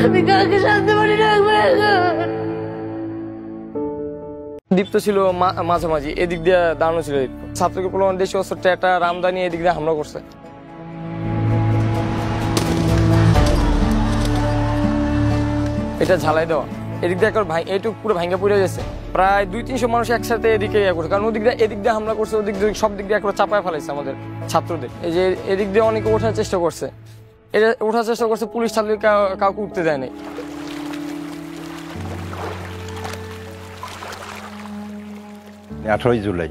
আমি কাকে শান্তমণি রাখবো এখন? দীপ্ত ছিল মাঝামাঝি, এদিক দিয়ে দাঁড়ানো ছিল। ছাত্রকে প্রলোভন দেশীয় অস্ত্র টেটা রামদানি এদিক দিয়ে হামলা করছে। এটা ঝালাই দেওয়া, এদিক দিয়ে একবার এইটুকু পুরো ভাঙ্গা পড়ে গেছে। প্রায় 200-300 মানুষ একসাথে এদিকে করছে, কারণ এদিক দিয়ে হামলা করছে, ওদিক দিয়ে সব দিক দিয়ে একবার চাপায় ফেলাইছে আমাদের ছাত্রদের। এই যে এদিক দিয়ে অনেকে ওঠার চেষ্টা করছে, এটা ওঠার চেষ্টা করছে, পুলিশ ছাত্র কাউকে উঠতে দেয় নাই। 18 জুলাই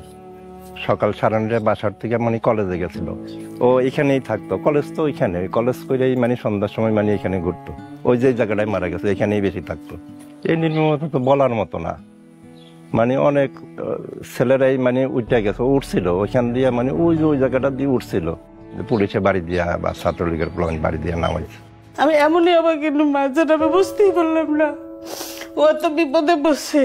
সকাল 9:30 বাসার থেকে মানে কলেজে গেছিল। ও এখানেই থাকতো, কলেজ তো ওইখানে, কলেজ করেই মানে সন্ধ্যার সময় মানে এখানে ঘুরতো। ওই যে জায়গাটায় মারা গেছে এখানেই বেশি থাকতো। এই নির্মমতা তো বলার মতো না, মানে অনেক ছেলেরাই মানে উঠে গেছে, উঠছিল ওইখান দিয়ে, মানে ওই যে ওই জায়গাটা দিয়ে উঠছিল, পুলিশে বাড়ি দিয়া বা ছাত্রলীগের প্লান বাড়ি দিয়ে নামাইছে। আমি এমনই আমার কিন্তু মাঝে আমি বুঝতেই পারলাম না ও তো বিপদে বসে।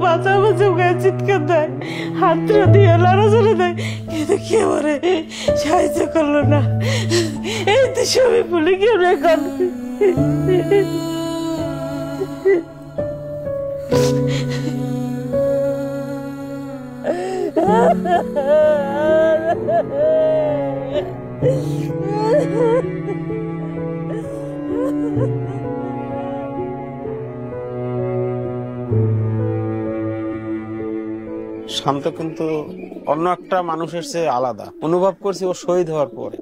বাঁচা বাঁচা গায়ে চিৎকার দেয়, হাতটা দিয়ে লড়াচড়া দেয়, কিন্তু কেউ আমারে সাহায্য করলো না। এই তো সবই ভুলে গেল এখন। শান্ত কিন্তু অন্য একটা মানুষের চেয়ে আলাদা অনুভব করছি ও শহীদ হওয়ার পরে।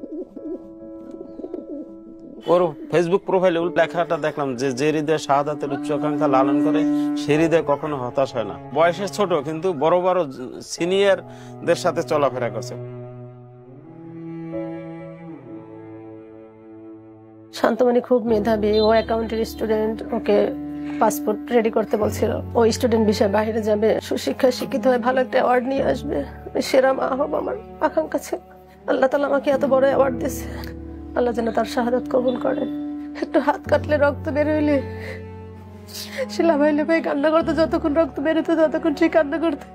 ওর ফেসবুক প্রোফাইলে লেখাটা দেখলাম যে হৃদয় শাহাদাতের উচ্চাকাঙ্ক্ষা লালন করে সে হৃদয় কখনো হতাশ হয় না। বয়সে ছোট কিন্তু বড় বড় সিনিয়রদের সাথে চলাফেরা করছে। শান্তমণি খুব মেধাবী, ও অ্যাকাউন্টের স্টুডেন্ট, ওকে পাসপোর্ট রেডি করতে বলছিল। ও স্টুডেন্ট বিষয়ে বাইরে যাবে, সুশিক্ষায় শিক্ষিত হয়ে ভালো একটা অ্যাওয়ার্ড নিয়ে আসবে, সেরা মা হব আমার আকাঙ্ক্ষা ছিল। আল্লাহ তাআলা আমাকে এত বড় অ্যাওয়ার্ড দিয়েছে, আল্লাহ যেন তার শাহাদাত কবুল করেন। একটু হাত কাটলে রক্ত বের হইলে শিলা ভাইলে ভাই কান্না করতে, যতক্ষণ রক্ত বেরোতো ততক্ষণ সে কান্না করতে।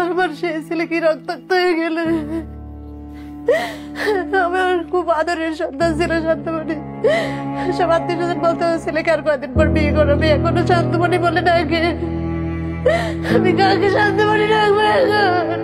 আমার সেই ছেলে কি রক্তাক্ত হয়ে গেলে। আমার খুব আদরের সন্তান ছিল শান্তমণি। সব আত্মীয়স্বজন বলতে ছেলেকে আর কয়েকদিন পর বিয়ে করবে, এখনো শান্তমণি বলে না। আমি কাকে শান্তমণি রাখবো এখন?